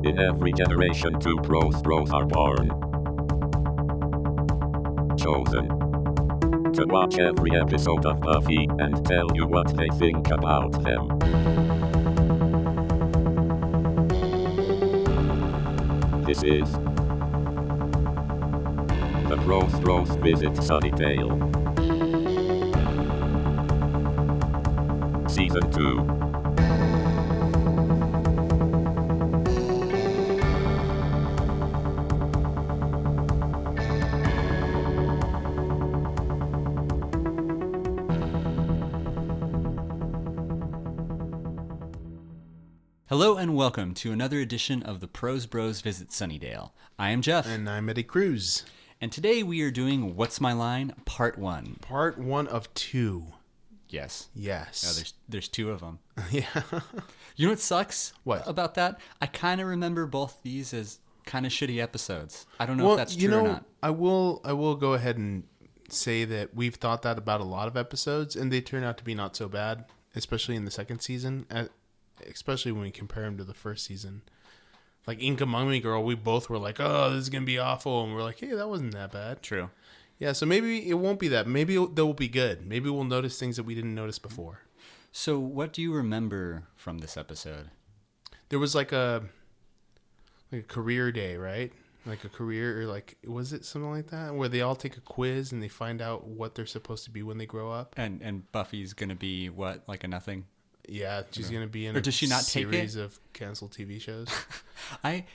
In every generation, two Prose Bros are born. Chosen to watch every episode of Buffy and tell you what they think about them. This is the Prose Bros Visit Sunnydale. Season 2. Hello and welcome to another edition of the Prose Bros Visit Sunnydale. I am Geoff. And I'm Eddie Cruz. And today we are doing What's My Line, Part 1. Part 1 of 2. Yes. Yes. Oh, there's two of them. Yeah. You know what sucks What? about that? I kind of remember both these as kind of shitty episodes. I don't know if that's true or not. I will go ahead and say that we've thought that about a lot of episodes, and they turn out to be not so bad, especially in the second season, especially when we compare them to the first season. Like Ink Among Me Girl, we both were like, oh, this is going to be awful. And we're like, hey, that wasn't that bad. True. Yeah, so maybe it won't be that. Maybe they'll be good. Maybe we'll notice things that we didn't notice before. So what do you remember from this episode? There was like a career day, right? Like a career, or like, was it something like that? Where they all take a quiz and they find out what they're supposed to be when they grow up. And Buffy's going to be what, like a nothing? Yeah, she's going to be in or does she not take series of canceled TV shows. I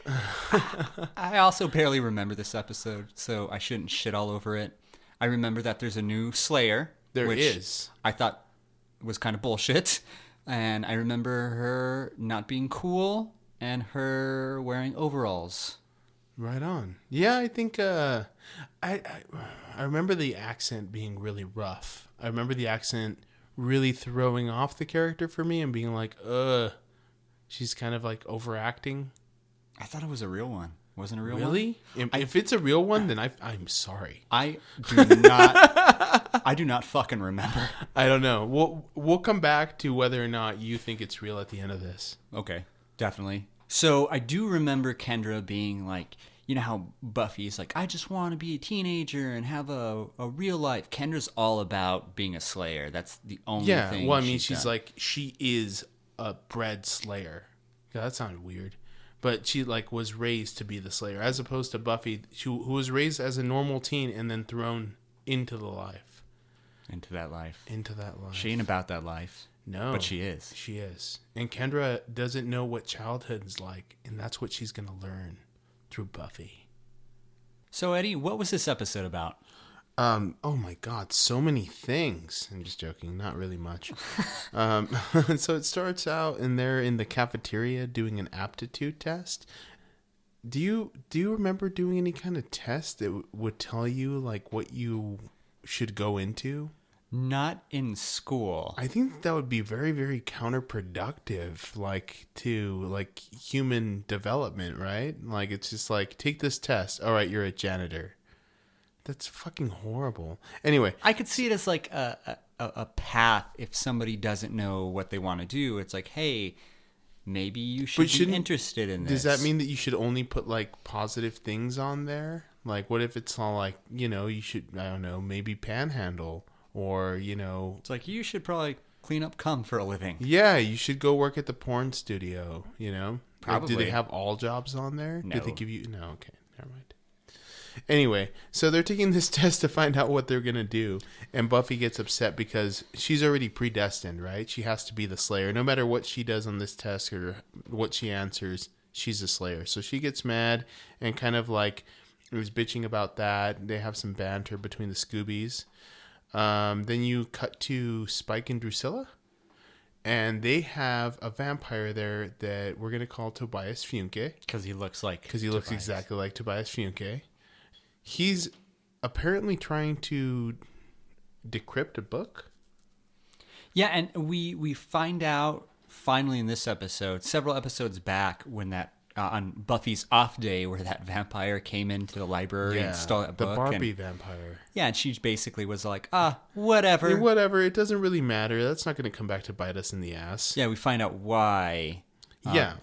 also barely remember this episode, so I shouldn't shit all over it. I remember that there's a new Slayer. There which is. I thought was kind of bullshit. And I remember her not being cool and her wearing overalls. Right on. Yeah, I think I remember the accent being really rough. I remember the accent really throwing off the character for me and being like, she's kind of like overacting. I thought it was a real one. Wasn't a real one? Really? If it's a real one, then I'm sorry. I do not fucking remember. I don't know. We'll come back to whether or not you think it's real at the end of this. Okay, definitely. So I do remember Kendra being like, you know how Buffy's like, I just want to be a teenager and have a real life. Kendra's all about being a slayer. That's the only thing. Yeah, well, I mean, she's like, she is a bred slayer. Yeah, that sounded weird. But she, like, was raised to be the slayer, as opposed to Buffy, who was raised as a normal teen and then thrown into the life. Into that life. She ain't about that life. No. But she is. She is. And Kendra doesn't know what childhood is like, and that's what she's going to learn through Buffy. So, Eddie, what was this episode about? Oh my God, so many things. I'm just joking, not really much. So it starts out and they're in the cafeteria doing an aptitude test. Do you remember doing any kind of test that would tell you like what you should go into? Not in school. I think that would be very, very counterproductive, like to like human development, right? Like it's just like, take this test. All right, you're a janitor. That's fucking horrible. Anyway, I could see it as like a path. If somebody doesn't know what they want to do, it's like, hey, maybe you should be interested in this. Does that mean that you should only put like positive things on there? Like, what if it's all like, you should, I don't know, maybe panhandle, or it's like, you should probably clean up cum for a living. Yeah, you should go work at the porn studio. Probably. Do they have all jobs on there? No. Did they give you? No. Okay, never mind. Anyway, so they're taking this test to find out what they're going to do. And Buffy gets upset because she's already predestined, right? She has to be the Slayer. No matter what she does on this test or what she answers, she's a Slayer. So she gets mad and kind of like was bitching about that. They have some banter between the Scoobies. Then you cut to Spike and Drusilla. And they have a vampire there that we're going to call Tobias Funke. Because he looks exactly like Tobias Funke. He's apparently trying to decrypt a book. Yeah, and we find out finally in this episode, several episodes back, when that on Buffy's off day, where that vampire came into the library and stole that book. The Barbie vampire. Yeah, and she basically was like, whatever. Yeah, whatever, it doesn't really matter. That's not going to come back to bite us in the ass. Yeah, we find out why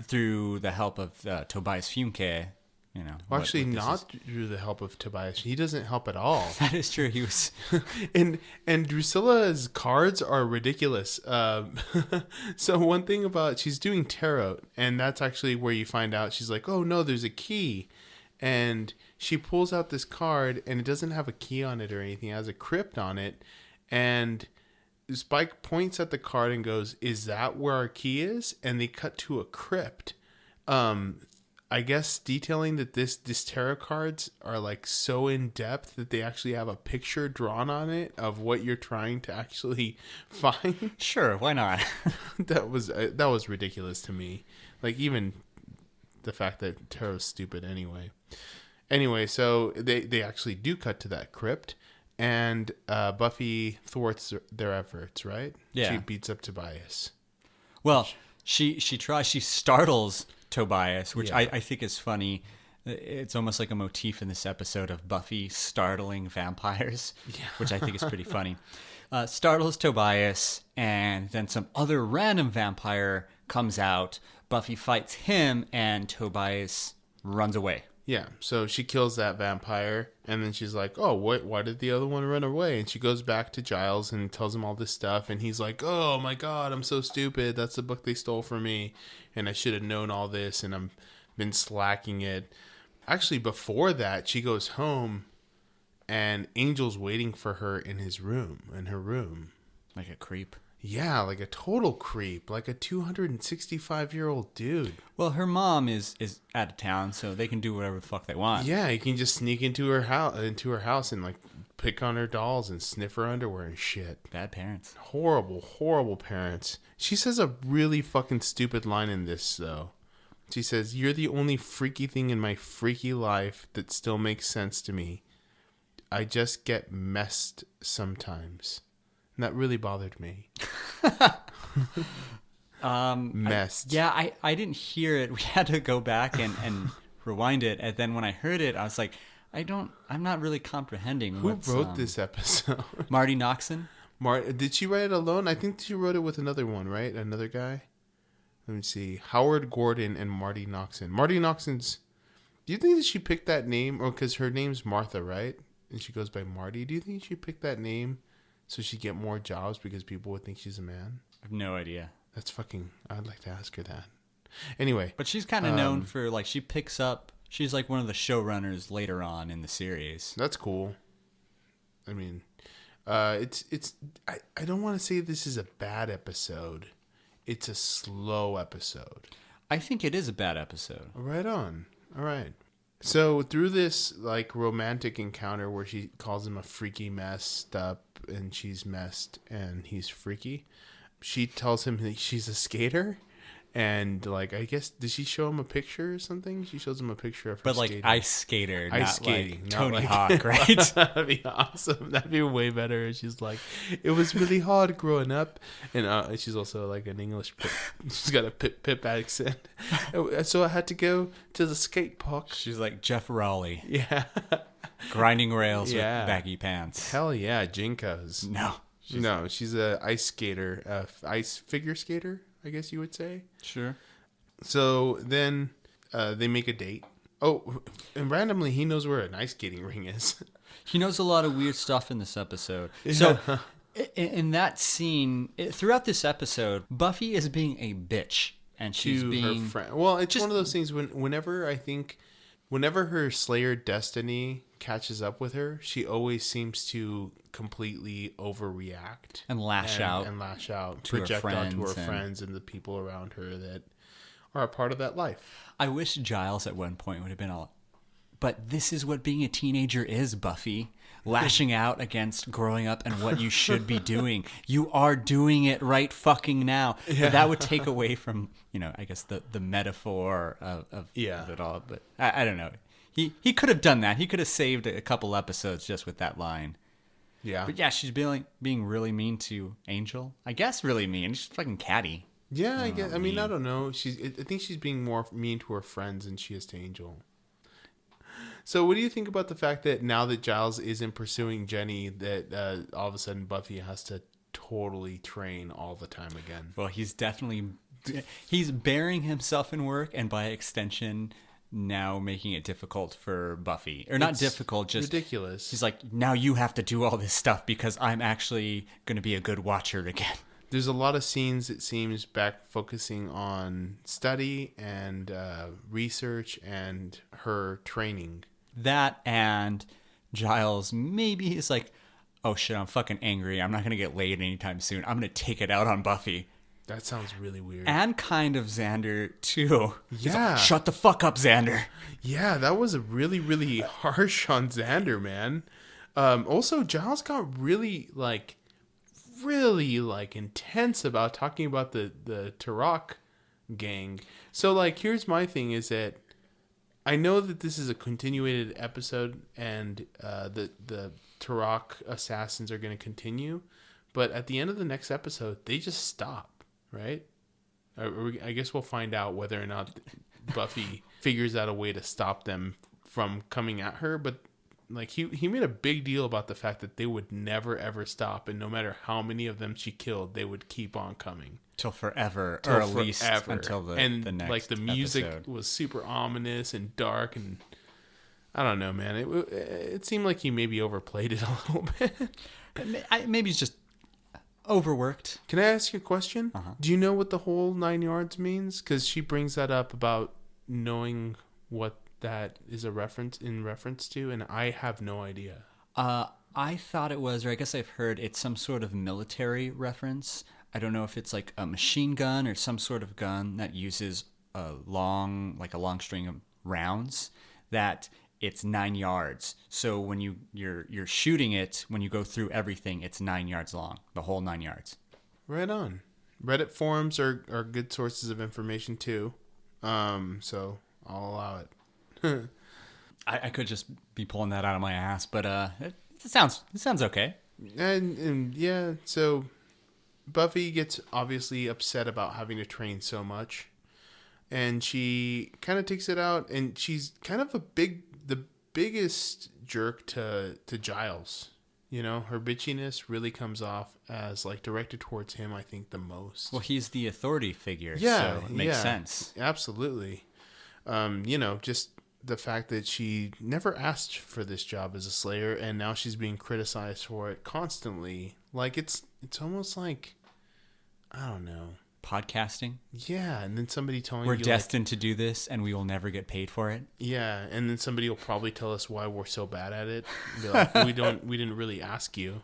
through the help of Tobias Funke. You know, well, actually, not through the help of Tobias. He doesn't help at all. That is true. He was, and Drusilla's cards are ridiculous. So one thing about she's doing tarot, and that's actually where you find out she's like, oh no, there's a key, and she pulls out this card, and it doesn't have a key on it or anything. It has a crypt on it, and Spike points at the card and goes, "Is that where our key is?" And they cut to a crypt. I guess detailing that this tarot cards are like so in depth that they actually have a picture drawn on it of what you're trying to actually find. Sure, why not? That was ridiculous to me. Like even the fact that tarot's stupid anyway. Anyway, so they actually do cut to that crypt, and Buffy thwarts their efforts, right? Yeah. She beats up Tobias. Well, she startles Tobias, which Yeah. I think is funny. It's almost like a motif in this episode of Buffy startling vampires, which I think is pretty funny. Startles Tobias, and then some other random vampire comes out. Buffy fights him, and Tobias runs away. Yeah, so she kills that vampire, and then she's like, oh, why did the other one run away? And she goes back to Giles and tells him all this stuff, and he's like, oh my god, I'm so stupid. That's the book they stole from me, and I should have known all this, and I've been slacking it. Actually, before that, she goes home, and Angel's waiting for her in her room. Like a creep. Yeah, like a total creep, like a 265-year-old dude. Well, her mom is out of town, so they can do whatever the fuck they want. Yeah, you can just sneak into her house and like pick on her dolls and sniff her underwear and shit. Bad parents. Horrible, horrible parents. She says a really fucking stupid line in this though. She says, "You're the only freaky thing in my freaky life that still makes sense to me. I just get messed sometimes." And that really bothered me. Messed. I didn't hear it. We had to go back and rewind it. And then when I heard it, I was like, I'm not really comprehending. Who wrote this episode? Marty Noxon. Did she write it alone? I think she wrote it with another one, right? Another guy. Let me see. Howard Gordon and Marty Noxon. Marty Noxon's. Do you think that she picked that name? Or because her name's Martha, right? And she goes by Marty. Do you think she picked that name so she'd get more jobs because people would think she's a man? I have no idea. That's fucking... I'd like to ask her that. Anyway. But she's kind of known for, like, she's like one of the showrunners later on in the series. That's cool. I mean, I don't want to say this is a bad episode. It's a slow episode. I think it is a bad episode. Right on. All right. So through this like romantic encounter where she calls him a freaky messed up and she's messed and he's freaky, she tells him that she's a skater. And like, I guess, did she show him a picture or something? She shows him a picture of her But like skating. ice skater, not skating, like not Tony like- Hawk, right? That'd be awesome. That'd be way better. And she's like, it was really hard growing up. And she's also like an English pip. She's got a pip accent. So I had to go to the skate park. She's like Jeff Raleigh, Yeah. grinding rails Yeah. with baggy pants. Hell yeah, Jinkos. No. No, she's a ice skater, ice figure skater, I guess you would say. Sure. So then they make a date. Oh, and randomly he knows where an ice skating ring is. He knows a lot of weird stuff in this episode. So in that scene, throughout this episode, Buffy is being a bitch. And she's to being... her friend. Well, it's one of those things whenever her Slayer destiny catches up with her, she always seems to completely overreact And lash out to her project out to her friends and- friends and the people around her that are a part of that life. I wish Giles at one point would have been all... But this is what being a teenager is, Buffy. Lashing out against growing up and what you should be doing. You are doing it right fucking now. Yeah. But that would take away from, I guess the metaphor of it all. But I don't know. He could have done that. He could have saved a couple episodes just with that line. Yeah. But yeah, she's being really mean to Angel. I guess really mean. She's fucking catty. Yeah, I guess. I mean, I don't know. I think she's being more mean to her friends than she is to Angel. So what do you think about the fact that now that Giles isn't pursuing Jenny, that all of a sudden Buffy has to totally train all the time again? Well, he's definitely He's burying himself in work, and by extension, now making it difficult for Buffy. Or not difficult, just ridiculous. He's like, now you have to do all this stuff because I'm actually going to be a good watcher again. There's a lot of scenes, it seems, back focusing on study and research and her training. That and Giles maybe is like, oh shit, I'm fucking angry. I'm not going to get laid anytime soon. I'm going to take it out on Buffy. That sounds really weird. And kind of Xander, too. Yeah. Like, shut the fuck up, Xander. Yeah, that was really, really harsh on Xander, man. Also, Giles got really intense about talking about the Turok gang. So, here's my thing is that I know that this is a continuated episode and the Turok assassins are going to continue. But at the end of the next episode, they just stop, right? I guess we'll find out whether or not Buffy figures out a way to stop them from coming at her. But he made a big deal about the fact that they would never ever stop, and no matter how many of them she killed, they would keep on coming till forever, or at least until the next. The music episode was super ominous and dark, and I don't know, man. It seemed like he maybe overplayed it a little bit. Maybe he's just overworked. Can I ask you a question? Uh-huh. Do you know what the whole 9 yards means? Because she brings that up about knowing what that is a reference to, and I have no idea. I thought it was, or I guess I've heard it's some sort of military reference. I don't know if it's like a machine gun or some sort of gun that uses a long string of rounds. That it's 9 yards. So when you're shooting it, when you go through everything, it's 9 yards long, the whole 9 yards. Right on. Reddit forums are good sources of information too. So I'll allow it. I could just be pulling that out of my ass, but it sounds okay. And yeah, so Buffy gets obviously upset about having to train so much, and she kind of takes it out, and she's kind of the biggest jerk to Giles. You know, her bitchiness really comes off as directed towards him, I think, the most. Well, he's the authority figure, yeah, so it makes sense. Absolutely. Just the fact that she never asked for this job as a Slayer, and now she's being criticized for it constantly. It's almost like, I don't know. Podcasting? Yeah, and then somebody telling we're you... We're destined to do this, and we will never get paid for it? Yeah, and then somebody will probably tell us why we're so bad at it. Be like, we didn't really ask you.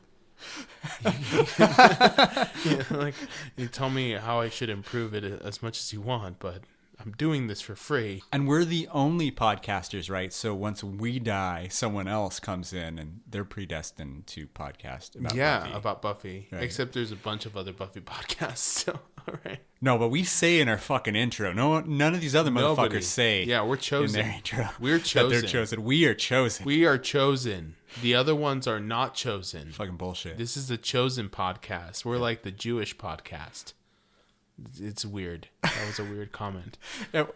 You tell me how I should improve it as much as you want, but I'm doing this for free. And we're the only podcasters, right? So once we die, someone else comes in and they're predestined to podcast about Buffy. Yeah, about Buffy. Right. Except there's a bunch of other Buffy podcasts, so all right. No, but we say in our fucking intro. None of these other motherfuckers say. Yeah, we're chosen. In their intro. We're chosen. That they're chosen. We are chosen. We are chosen. The other ones are not chosen. Fucking bullshit. This is the chosen podcast. We're like the Jewish podcast. It's weird. That was a weird comment.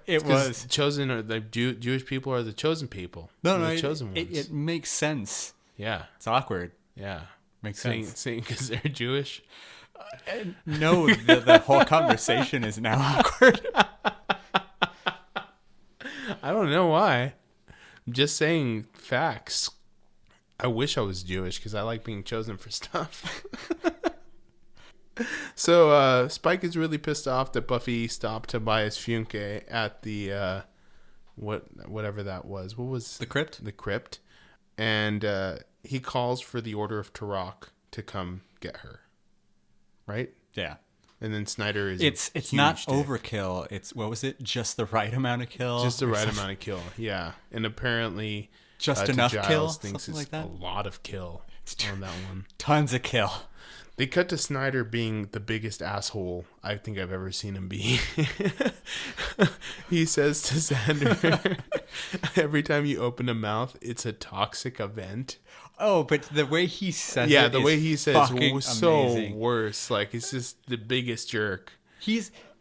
It was. Chosen, or the Jewish people are the chosen people. No, the chosen ones. It makes sense. Yeah. It's awkward. Yeah. Makes sense. Saying because they're Jewish? No, the whole conversation is now awkward. I don't know why. I'm just saying facts. I wish I was Jewish because I like being chosen for stuff. So Spike is really pissed off that Buffy stopped to buy his Funke at the whatever that was. What was the crypt? The crypt, and he calls for the Order of Turok to come get her. Right? Yeah. And then Snyder is it's not overkill. It's what was it? Just the right amount of kill. Just the right amount of kill. Yeah, and apparently just enough Giles kill. Thinks it's like that. A lot of kill on that one. Tons of kill. They cut to Snyder being the biggest asshole I think I've ever seen him be. He says to Xander, every time you open a mouth, it's a toxic event. Oh, but the way he says the way he says it was so worse. It's just the biggest jerk.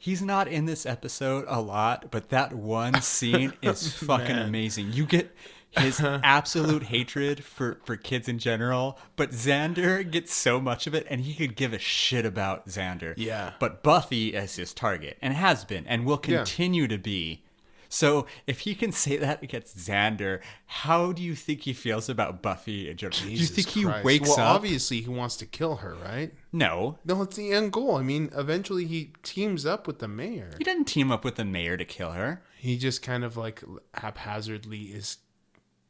He's not in this episode a lot, but that one scene is fucking amazing. You get his absolute hatred for kids in general, but Xander gets so much of it, and he could give a shit about Xander. Yeah. But Buffy is his target, and has been, and will continue to be. So if he can say that against Xander, how do you think he feels about Buffy in general? Do you think he wakes up? Well, obviously he wants to kill her, right? No. No, it's the end goal. I mean, eventually he teams up with the mayor. He didn't team up with the mayor to kill her. He just kind of like haphazardly is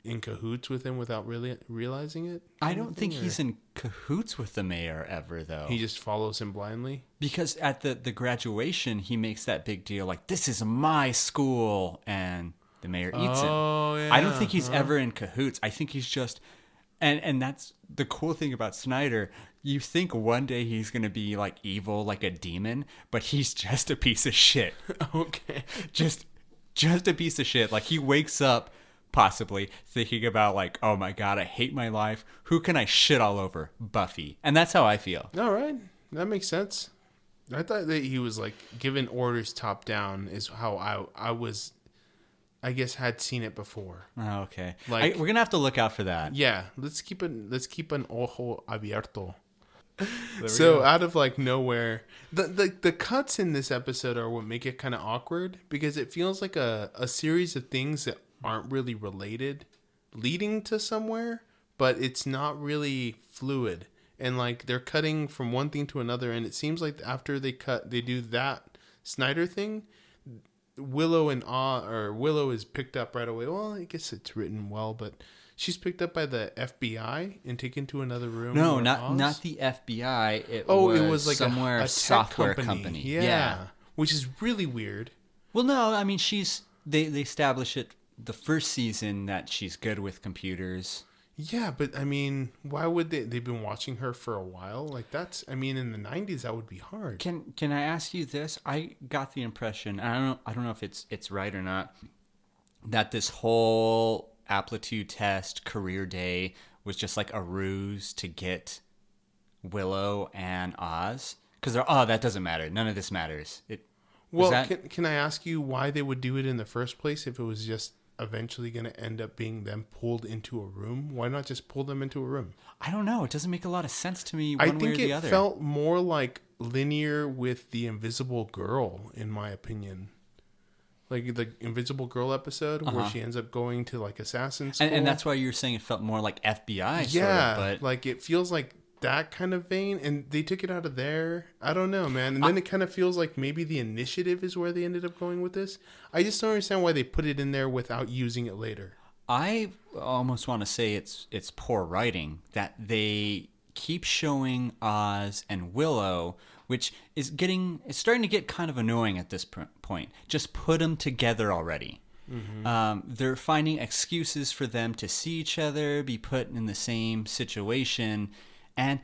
in cahoots with him without really realizing it. I don't think he's in cahoots with the mayor ever, though. He just follows him blindly? Because at the graduation, he makes that big deal, like, this is my school, and the mayor eats him. Yeah. I don't think he's ever in cahoots. I think he's just... And that's the cool thing about Snyder. You think one day he's going to be, like, evil, like a demon, but he's just a piece of shit. Okay. Just a piece of shit. Like, he wakes up possibly thinking about, like, oh my god, I hate my life. Who can I shit all over? Buffy. And that's how I feel. All right. That makes sense. I thought that he was, like, giving orders top down is how I was, I guess, had seen it before. Oh, okay. Like, we're going to have to look out for that. Yeah. Let's keep an ojo abierto. So out of like nowhere, the cuts in this episode are what make it kind of awkward, because it feels like a series of things that aren't really related leading to somewhere, but it's not really fluid, and like they're cutting from one thing to another, and it seems like after they do that Snyder thing, Willow is picked up right away. Well, I guess it's written well, but she's picked up by the FBI and taken to another room. No, not the FBI. It was like a software company. Yeah, which is really weird. Well, no, I mean they establish it the first season that she's good with computers. Yeah, but I mean, why would they've been watching her for a while? Like that's, I mean, in the 90s that would be hard. Can I ask you this? I got the impression, and I don't know if it's right or not, that this whole aptitude test career day was just like a ruse to get Willow and Oz, because that doesn't matter. None of this matters. Can I ask you why they would do it in the first place if it was just eventually going to end up being them pulled into a room? Why not just pull them into a room? I don't know. It doesn't make a lot of sense to me one way or the other. I think it felt more like linear with the Invisible Girl, in my opinion. Like the Invisible Girl episode where she ends up going to like assassin school. And that's why you're saying it felt more like FBI sort of, but like it feels like that kind of vein, and they took it out of there. I don't know, man. And then it kind of feels like maybe the Initiative is where they ended up going with this. I just don't understand why they put it in there without using it later. I almost want to say it's poor writing that they keep showing Oz and Willow, which is starting to get kind of annoying at this point. Just put them together already. Mm-hmm. They're finding excuses for them to see each other, be put in the same situation, and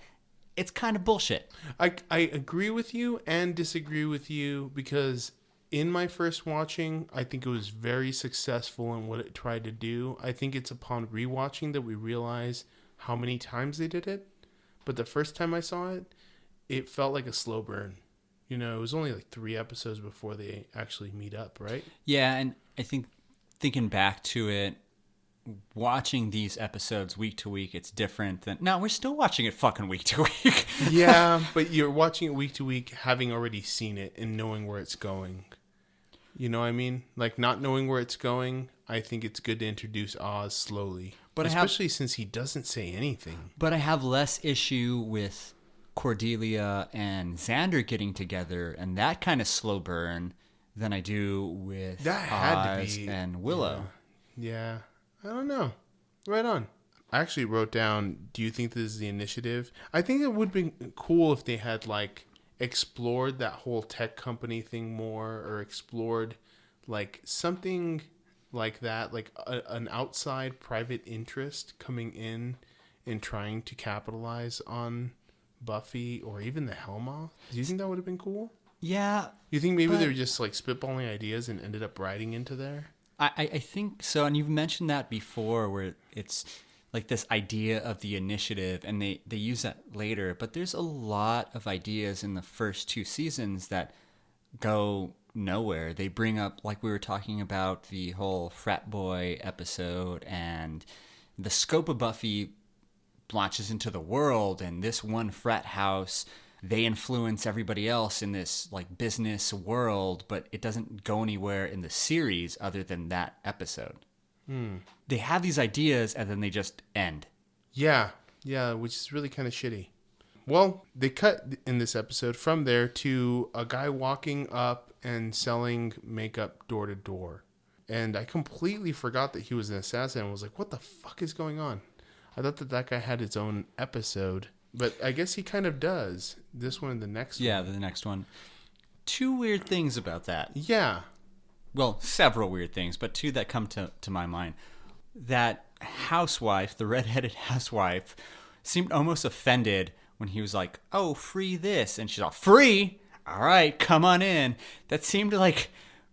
it's kind of bullshit. I agree with you and disagree with you, because in my first watching, I think it was very successful in what it tried to do. I think it's upon rewatching that we realize how many times they did it. But the first time I saw it, it felt like a slow burn. You know, it was only like 3 episodes before they actually meet up, right? Yeah, and I think thinking back to it, watching these episodes week to week, it's different than... No, we're still watching it fucking week to week. Yeah, but you're watching it week to week having already seen it and knowing where it's going. You know what I mean? Like, not knowing where it's going, I think it's good to introduce Oz slowly. But especially since he doesn't say anything. But I have less issue with Cordelia and Xander getting together and that kind of slow burn than I do with Oz and Willow. Yeah. I don't know. Right on. I actually wrote down, do you think this is the Initiative? I think it would be cool if they had, like, explored that whole tech company thing more, or explored, like, something like that, like an outside private interest coming in and trying to capitalize on Buffy or even the Hellmouth. Do you think that would have been cool? Yeah. You think maybe they were just, like, spitballing ideas and ended up writing into there? I think so, and you've mentioned that before, where it's like this idea of the Initiative, and they use that later, but there's a lot of ideas in the first 2 seasons that go nowhere. They bring up, like we were talking about, the whole frat boy episode, and the scope of Buffy launches into the world, and this one frat house, they influence everybody else in this like business world, but it doesn't go anywhere in the series other than that episode. They have these ideas and then they just end. Yeah, which is really kind of shitty. Well, they cut in this episode from there to a guy walking up and selling makeup door to door. And I completely forgot that he was an assassin and was like, what the fuck is going on? I thought that guy had his own episode, but I guess he kind of does. This one and the next one. Yeah, the next one. Two weird things about that. Yeah. Well, several weird things, but two that come to my mind. That housewife, the redheaded housewife, seemed almost offended when he was like, oh, free this. And she's all, free? All right, come on in. That seemed like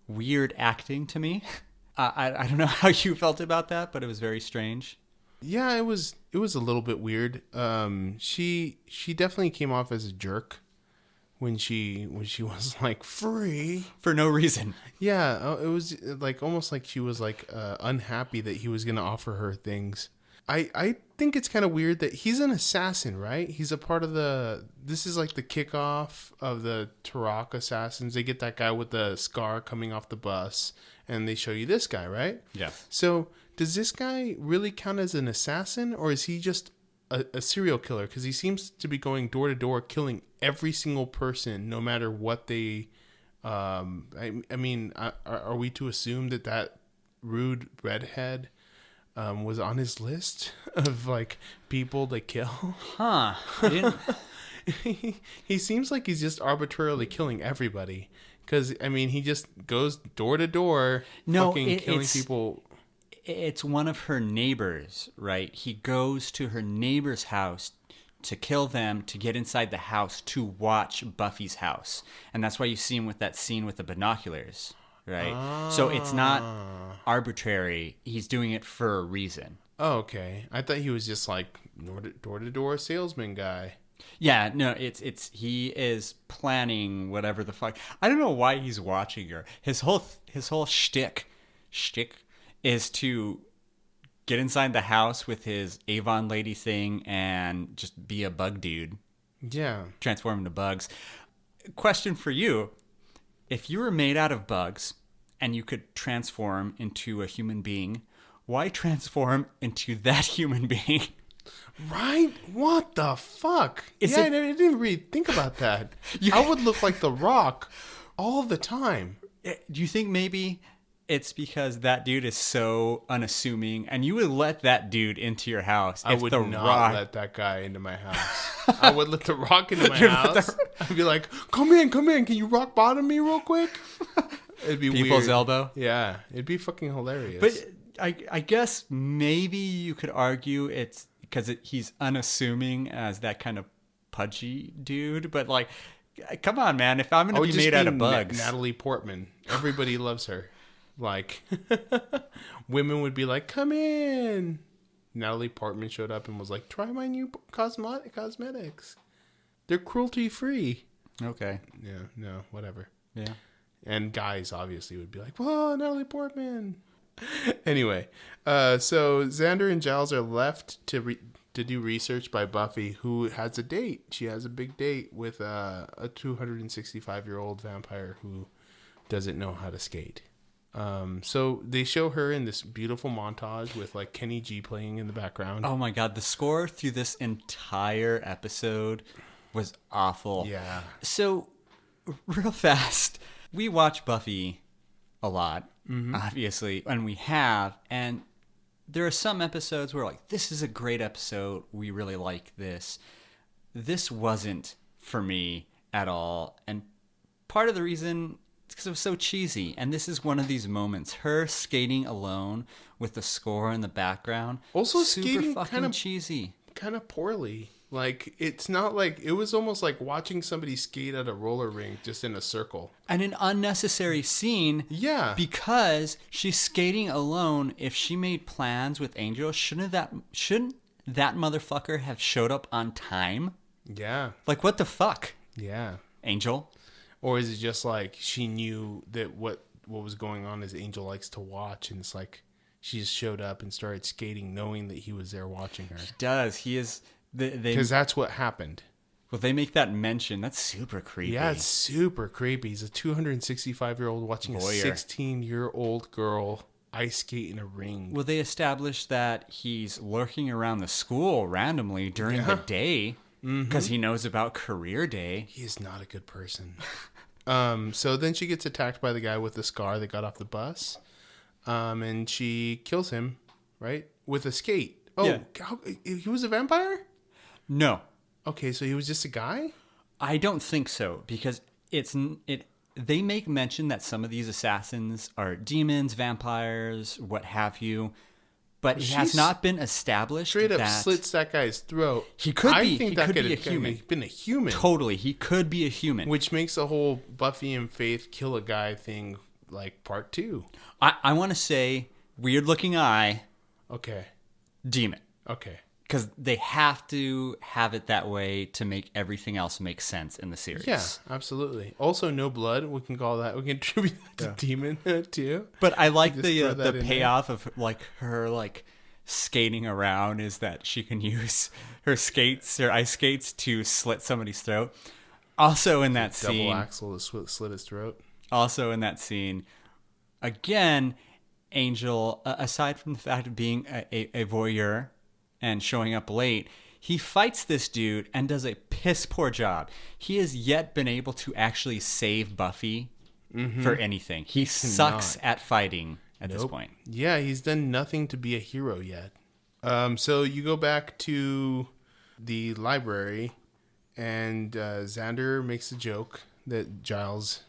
weird acting to me. I don't know how you felt about that, but it was very strange. Yeah, it was a little bit weird. She definitely came off as a jerk when she was like free for no reason. Yeah, it was like almost like she was like unhappy that he was going to offer her things. I think it's kind of weird that he's an assassin, right? He's a part of this is like the kickoff of the Turok assassins. They get that guy with the scar coming off the bus and they show you this guy, right? Yeah. So does this guy really count as an assassin, or is he just a serial killer? Because he seems to be going door to door, killing every single person, no matter what they. I mean, are we to assume that rude redhead was on his list of like people to kill? Huh? I didn't. He seems like he's just arbitrarily killing everybody. Because I mean, he just goes door to door, killing people. It's one of her neighbors, right? He goes to her neighbor's house to kill them, to get inside the house, to watch Buffy's house. And that's why you see him with that scene with the binoculars, right? So it's not arbitrary. He's doing it for a reason. Oh, okay. I thought he was just like door-to-door salesman guy. Yeah, no, he is planning whatever the fuck. I don't know why he's watching her. His whole shtick is to get inside the house with his Avon lady thing and just be a bug dude. Yeah. Transform into bugs. Question for you. If you were made out of bugs and you could transform into a human being, why transform into that human being? Right? What the fuck? I didn't really think about that. I would look like The Rock all the time. Do you think maybe it's because that dude is so unassuming and you would let that dude into your house? I would not let that guy into my house. I would let The Rock into my house. I'd be like, come in. Can you rock bottom me real quick? It'd be People's weird. elbow? Yeah. It'd be fucking hilarious. But I guess maybe you could argue it's because he's unassuming as that kind of pudgy dude. But like, come on, man. If I'm going to be made out of bugs. Natalie Portman. Everybody loves her. Like, women would be like, come in. Natalie Portman showed up and was like, try my new cosmetics. They're cruelty free. Okay. Yeah, no, whatever. Yeah. And guys obviously would be like, whoa, Natalie Portman. Anyway, so Xander and Giles are left to do research by Buffy, who has a date. She has a big date with a 265-year-old vampire who doesn't know how to skate. So they show her in this beautiful montage with like Kenny G playing in the background. Oh my God, the score through this entire episode was awful. Yeah. So real fast, we watch Buffy a lot, obviously, and we have, and there are some episodes where like, this is a great episode. We really like this. This wasn't for me at all. And part of the reason because it was so cheesy, and this is one of these moments. Her skating alone with the score in the background, also super skating fucking cheesy, kind of poorly. Like it's not like it was almost like watching somebody skate at a roller rink just in a circle, and an unnecessary scene. Yeah, because she's skating alone. If she made plans with Angel, shouldn't that motherfucker have showed up on time? Yeah, like what the fuck? Yeah, Angel. Or is it just like she knew that what was going on is Angel likes to watch, and it's like she just showed up and started skating knowing that he was there watching her? He does. He is... Because that's what happened. Well, they make that mention. That's super creepy. Yeah, it's super creepy. He's a 265-year-old watching Voyeur. a 16-year-old girl ice skate in a ring. Well, they established that he's lurking around the school randomly during the day because he knows about career day. He is not a good person. So then she gets attacked by the guy with the scar that got off the bus. And she kills him, right? With a skate. Oh, Yeah. He was a vampire? No, Okay, so he was just a guy? I don't think so because they make mention that some of these assassins are demons, vampires, what have you, but it has not been established. Straight up that slits that guy's throat. He could be. I think He that could could be a have human. been a human. Totally, he could be a human. Which makes the whole Buffy and Faith kill a guy thing like part 2. I want to say weird looking eye, Okay. demon. Okay. Because they have to have it that way to make everything else make sense in the series. Yeah, absolutely. Also, no blood. We can call that. We can attribute that to demon too. But I like Just throw that the in payoff of like her like skating around is that she can use her ice skates to slit somebody's throat. Also in that Double scene, axle to slit his throat. also in that scene, again, Angel, aside from the fact of being a voyeur and showing up late, he fights this dude and does a piss poor job. He has yet been able to actually save Buffy for anything. He sucks at fighting at this point. Yeah, he's done nothing to be a hero yet. So you go back to the library, and Xander makes a joke that Giles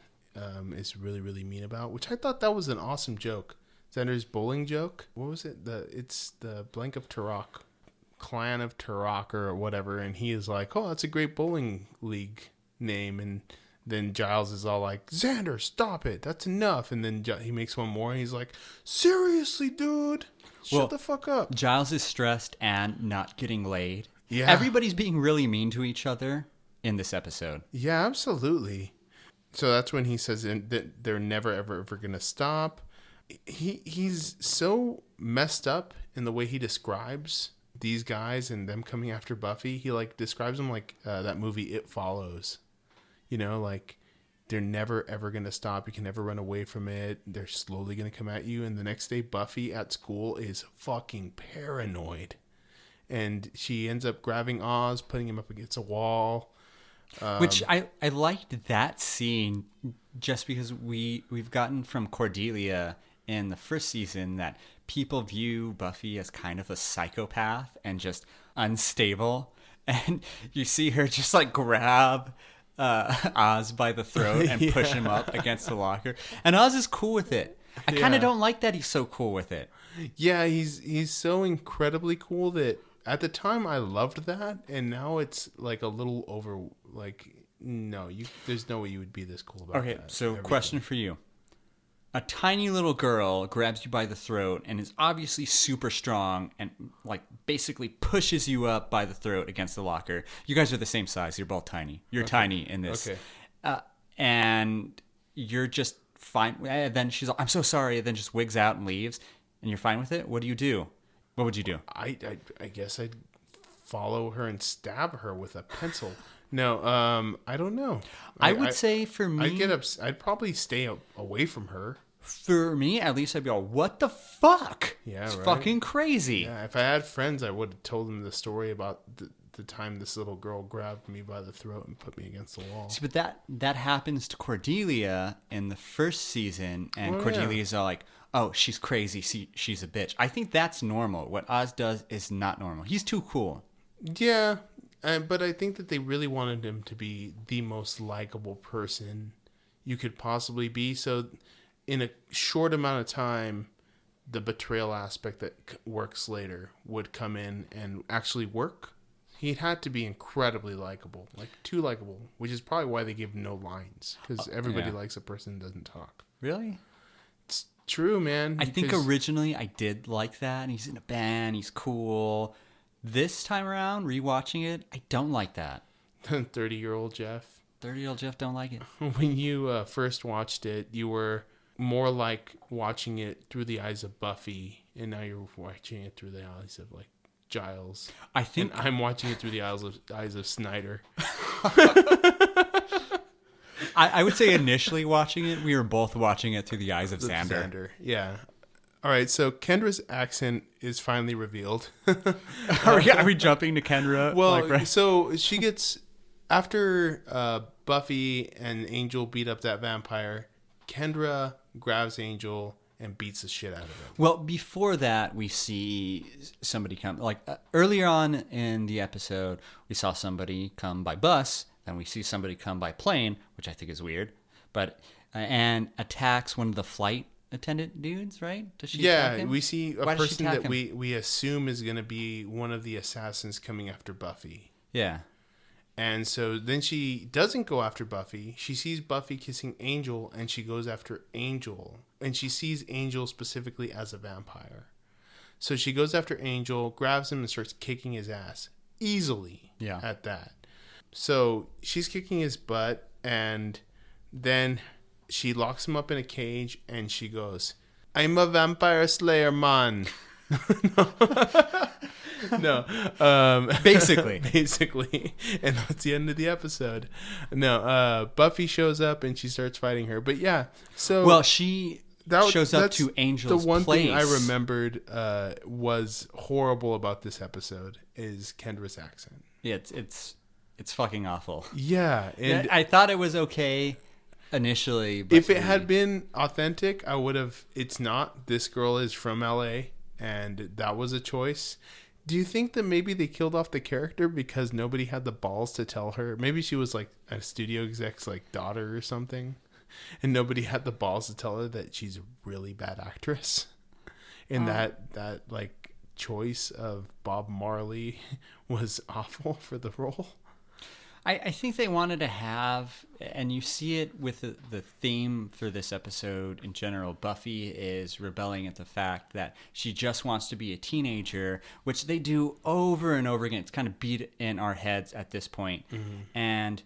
is really, really mean about, which I thought that was an awesome joke. Xander's bowling joke. What was it? It's the Blank of Turok, Clan of Turok or whatever, and he is like, oh, that's a great bowling league name, and then Giles is all like, Xander, stop it, that's enough. And then he makes one more, and he's like, seriously, dude, shut the fuck up. Giles is stressed and not getting laid. Yeah. Everybody's being really mean to each other in this episode. Yeah, absolutely. So that's when he says that they're never, ever going to stop. He's so messed up in the way he describes these guys and them coming after Buffy. He like describes them like that movie It Follows. You know, like they're never ever going to stop. You can never run away from it. They're slowly going to come at you. And the next day, Buffy at school is fucking paranoid. And she ends up grabbing Oz, putting him up against a wall. Which I liked that scene just because we've gotten from Cordelia in the first season that people view Buffy as kind of a psychopath and just unstable. And you see her just like grab Oz by the throat and push him up against the locker. And Oz is cool with it. I kind of don't like that he's so cool with it. Yeah, he's so incredibly cool that at the time I loved that, and now it's like a little over. Like, no, there's no way you would be this cool about that. Okay, so question for you. A tiny little girl grabs you by the throat and is obviously super strong and like basically pushes you up by the throat against the locker. You guys are the same size. You're both tiny. You're tiny in this. Okay. And you're just fine. And then she's like, I'm so sorry. And then just wigs out and leaves. And you're fine with it? What do you do? What would you do? I guess I'd follow her and stab her with a pencil. No, I don't know. I would say for me, I'd probably stay away from her. For me, at least I'd be all, what the fuck? Yeah, it's right? fucking crazy. Yeah, if I had friends, I would have told them the story about the time this little girl grabbed me by the throat and put me against the wall. See, but that happens to Cordelia in the first season, and Cordelia's all like, oh, she's crazy, she's a bitch. I think that's normal. What Oz does is not normal. He's too cool. Yeah, but I think that they really wanted him to be the most likable person you could possibly be. So in a short amount of time, the betrayal aspect that works later would come in and actually work. He had to be incredibly likable, like too likable, which is probably why they give no lines, because everybody likes a person who doesn't talk. Really? It's true, man. I think originally I did like that, and he's in a band, he's cool. This time around, rewatching it, I don't like that. 30-year-old Geoff. 30-year-old Geoff don't like it. When you first watched it, you were more like watching it through the eyes of Buffy, and now you're watching it through the eyes of like Giles. I think and I'm watching it through the eyes of Snyder. I would say initially watching it, we were both watching it through the eyes of Xander. Yeah. All right, so Kendra's accent is finally revealed. Are we jumping to Kendra? Well, so she gets, after Buffy and Angel beat up that vampire, Kendra grabs Angel and beats the shit out of him. Well, before that, we see somebody come. Earlier on in the episode, we saw somebody come by bus, then we see somebody come by plane, which I think is weird, but and attacks one of the flight attendant dudes, right? Does she attack him? We see a person that we assume is going to be one of the assassins coming after Buffy. Yeah. And so then she doesn't go after Buffy. She sees Buffy kissing Angel, and she goes after Angel. And she sees Angel specifically as a vampire. So she goes after Angel, grabs him, and starts kicking his ass. Easily at that. So she's kicking his butt, and then she locks him up in a cage, and she goes, "I'm a vampire slayer, man." No. Basically. And that's the end of the episode. No, Buffy shows up, and she starts fighting her. But yeah, so... Well, she shows up to Angel's The one place. thing I remembered was horrible about this episode is Kendra's accent. Yeah, it's fucking awful. Yeah. And I thought it was okay initially. But if it had been authentic, I would have... It's not. This girl is from LA, and that was a choice. Do you think that maybe they killed off the character because nobody had the balls to tell her? Maybe she was like a studio exec's like daughter or something, and nobody had the balls to tell her that she's a really bad actress. And that like choice of Bob Marley was awful for the role. I think they wanted to have, and you see it with the theme for this episode in general, Buffy is rebelling at the fact that she just wants to be a teenager, which they do over and over again. It's kind of beat in our heads at this point. Mm-hmm. And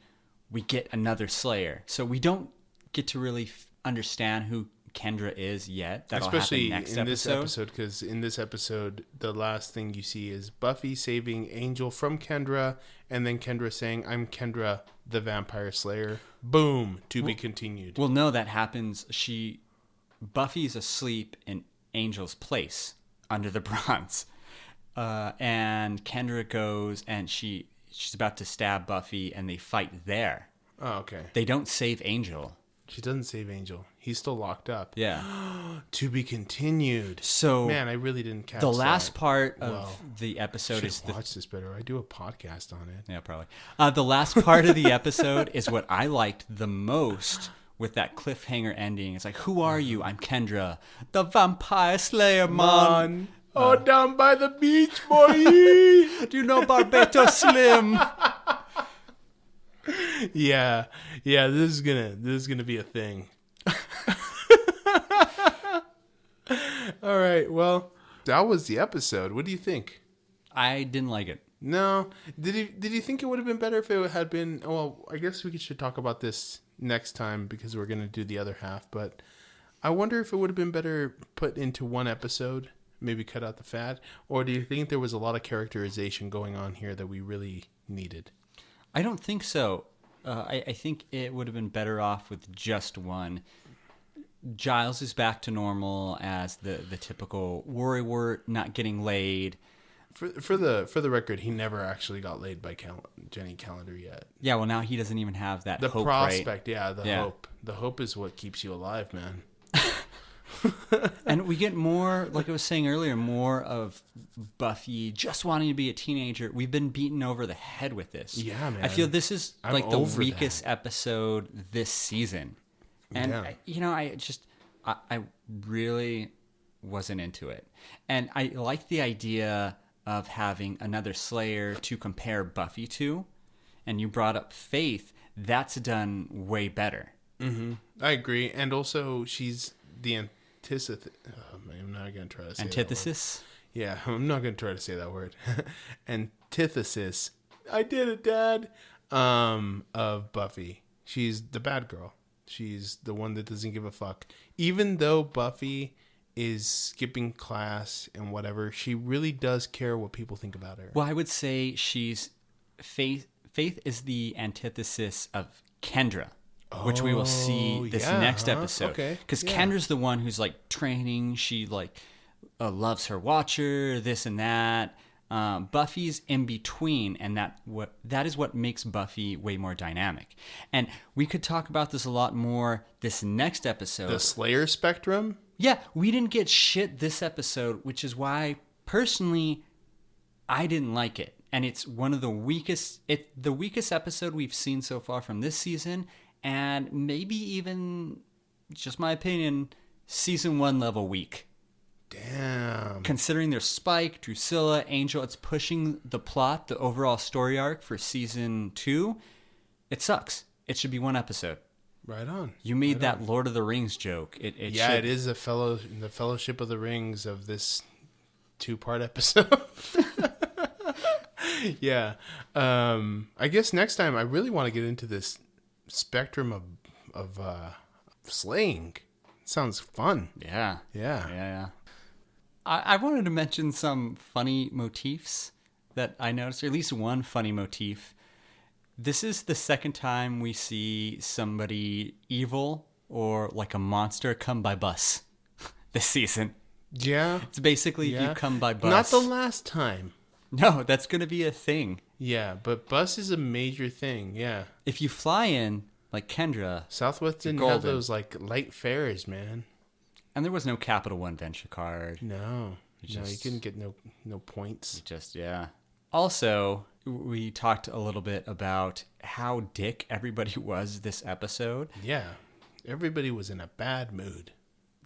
we get another Slayer. So we don't get to really understand who Kendra is yet. That'll especially happen next in this episode, because in this episode the last thing you see is Buffy saving Angel from Kendra, and then Kendra saying, "I'm Kendra the Vampire Slayer." Boom. To be continued. Well, no, that happens. Buffy's asleep in Angel's place under the bronze, and Kendra goes and she's about to stab Buffy, and they fight there. Oh, okay. They don't save Angel. She doesn't save Angel. He's still locked up. Yeah. To be continued. So, man, I really didn't catch the that. last part of the episode is watch this better. I do a podcast on it. Yeah, probably. The last part of the episode is what I liked the most, with that cliffhanger ending. It's like, "Who are you?" "I'm Kendra, the Vampire Slayer, man." Oh, down by the beach, boy. Do you know Barbados Slim? Yeah, this is gonna be a thing. All right, well, that was the episode. What do you think? I didn't like it. No, did you think it would have been better if it had been? Well, I guess we should talk about this next time because we're gonna do the other half. But I wonder if it would have been better put into one episode, maybe cut out the fat, or do you think there was a lot of characterization going on here that we really needed? I don't think so. I think it would have been better off with just one. Giles is back to normal as the typical worrywart, not getting laid. For the record, he never actually got laid by Jenny Calendar yet. Yeah, well, now he doesn't even have that the hope, prospect, right? Yeah, hope. The hope is what keeps you alive, man. And we get more, like I was saying earlier, more of Buffy just wanting to be a teenager. We've been beaten over the head with this. Yeah, man. I feel this is I'm like the over weakest that. episode this season. And, I really wasn't into it. And I like the idea of having another Slayer to compare Buffy to. And you brought up Faith. That's done way better. Mm-hmm. I agree. And also, she's the antithesis. I'm not going to try to say Antithesis? That word. Yeah, I'm not going to try to say that word. Antithesis. I did it, Dad. Of Buffy. She's the bad girl. She's the one that doesn't give a fuck. Even though Buffy is skipping class and whatever, she really does care what people think about her. Well, I would say she's Faith. Faith is the antithesis of Kendra, which we will see this next episode. Okay. Because Kendra's the one who's like training. She like loves her watcher, this and that. Buffy's in between, and that is what makes Buffy way more dynamic. And we could talk about this a lot more this next episode. The Slayer spectrum? Yeah, we didn't get shit this episode, which is why personally I didn't like it. And it's one of the weakest episode we've seen so far from this season, and maybe even, just my opinion, season 1 level weak. Damn. Considering there's Spike, Drusilla, Angel, it's pushing the plot, the overall story arc for season 2. It sucks. It should be 1 episode. Right on. You made that Lord of the Rings joke. It is the Fellowship of the Rings of this 2-part episode. Yeah. I guess next time I really want to get into this spectrum of slaying. It sounds fun. Yeah. I wanted to mention some funny motifs that I noticed, or at least one funny motif. This is the second time we see somebody evil or like a monster come by bus this season. Yeah. It's basically you come by bus. Not the last time. No, that's going to be a thing. Yeah, but bus is a major thing, yeah. If you fly in, like Kendra... Southwest didn't have those, like, light fares, man. And there was no Capital One Venture card. No, you couldn't get no points. Also, we talked a little bit about how dick everybody was this episode. Yeah, everybody was in a bad mood.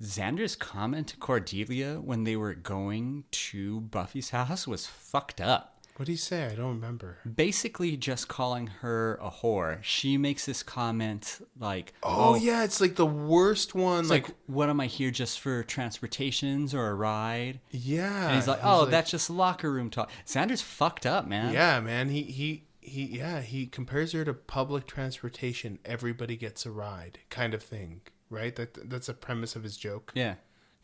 Xander's comment to Cordelia when they were going to Buffy's house was fucked up. What did he say? I don't remember. Basically just calling her a whore. She makes this comment like... Oh yeah, it's like the worst one. It's like, what am I here just for transportations or a ride? Yeah. And he's like, that's just locker room talk. Xander's fucked up, man. Yeah, man. He compares her to public transportation. Everybody gets a ride kind of thing. Right? That's a premise of his joke. Yeah.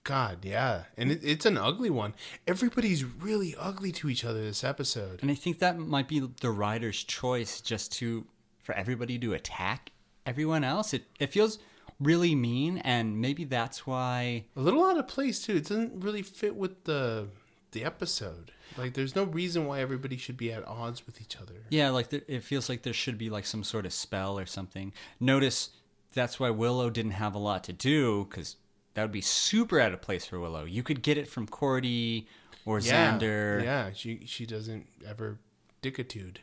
God, yeah. And it's an ugly one. Everybody's really ugly to each other this episode. And I think that might be the writer's choice, just for everybody to attack everyone else. It feels really mean, and maybe that's why... A little out of place, too. It doesn't really fit with the episode. Like, there's no reason why everybody should be at odds with each other. Yeah, like it feels like there should be like some sort of spell or something. Notice that's why Willow didn't have a lot to do, because... that would be super out of place for Willow. You could get it from Cordy or Xander. Yeah, she doesn't ever dickitude.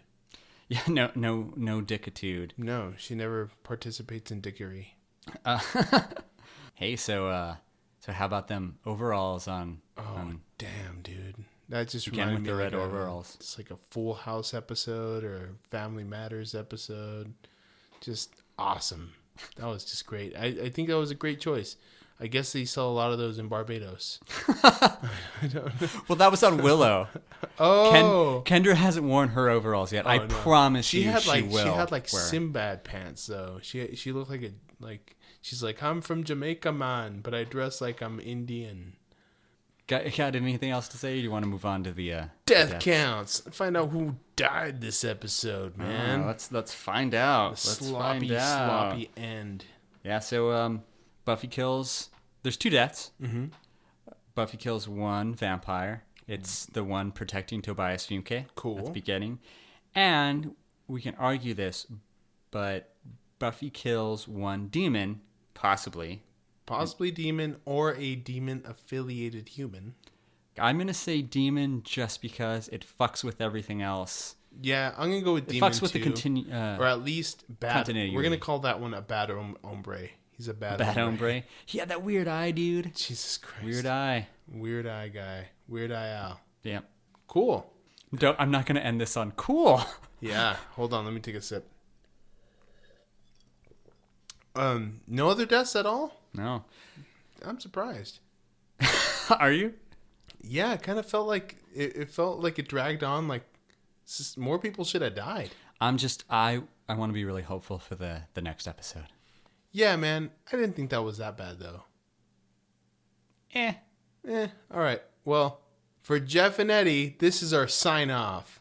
Yeah, no dickitude. No, she never participates in dickery. Hey, so how about them overalls on? Damn, dude. That just again reminded with me the of red overalls. It's like a Full House episode or a Family Matters episode. Just awesome. That was just great. I think that was a great choice. I guess they sell a lot of those in Barbados. I don't know. Well, that was on Willow. Kendra hasn't worn her overalls yet. I promise you she will. She had like Sinbad pants though. She looked like she's like, I'm from Jamaica, man, but I dress like I'm Indian. Got anything else to say? Or do you want to move on to the death counts? Find out who died this episode, man. Let's find out. Sloppy end. Yeah. So Buffy kills... There's 2 deaths. Mm-hmm. Buffy kills 1 vampire. It's the one protecting Tobias Funke. Cool. At the beginning. And we can argue this, but Buffy kills 1 demon, possibly. Possibly demon or a demon-affiliated human. I'm going to say demon just because it fucks with everything else. Yeah, I'm going to go with demon, fucks with too. Or at least bad. We're going to call that one a bad hombre. He's a bad hombre. He had that weird eye, dude. Jesus Christ. Weird eye. Weird eye guy. Weird eye Al. Yeah. Cool. I'm not going to end this on cool. Yeah. Hold on. Let me take a sip. No other deaths at all? No. I'm surprised. Are you? Yeah, it kind of felt like it felt like it dragged on. Like more people should have died. I want to be really hopeful for the next episode. Yeah, man. I didn't think that was that bad, though. All right. Well, for Geoff and Eddie, this is our sign off.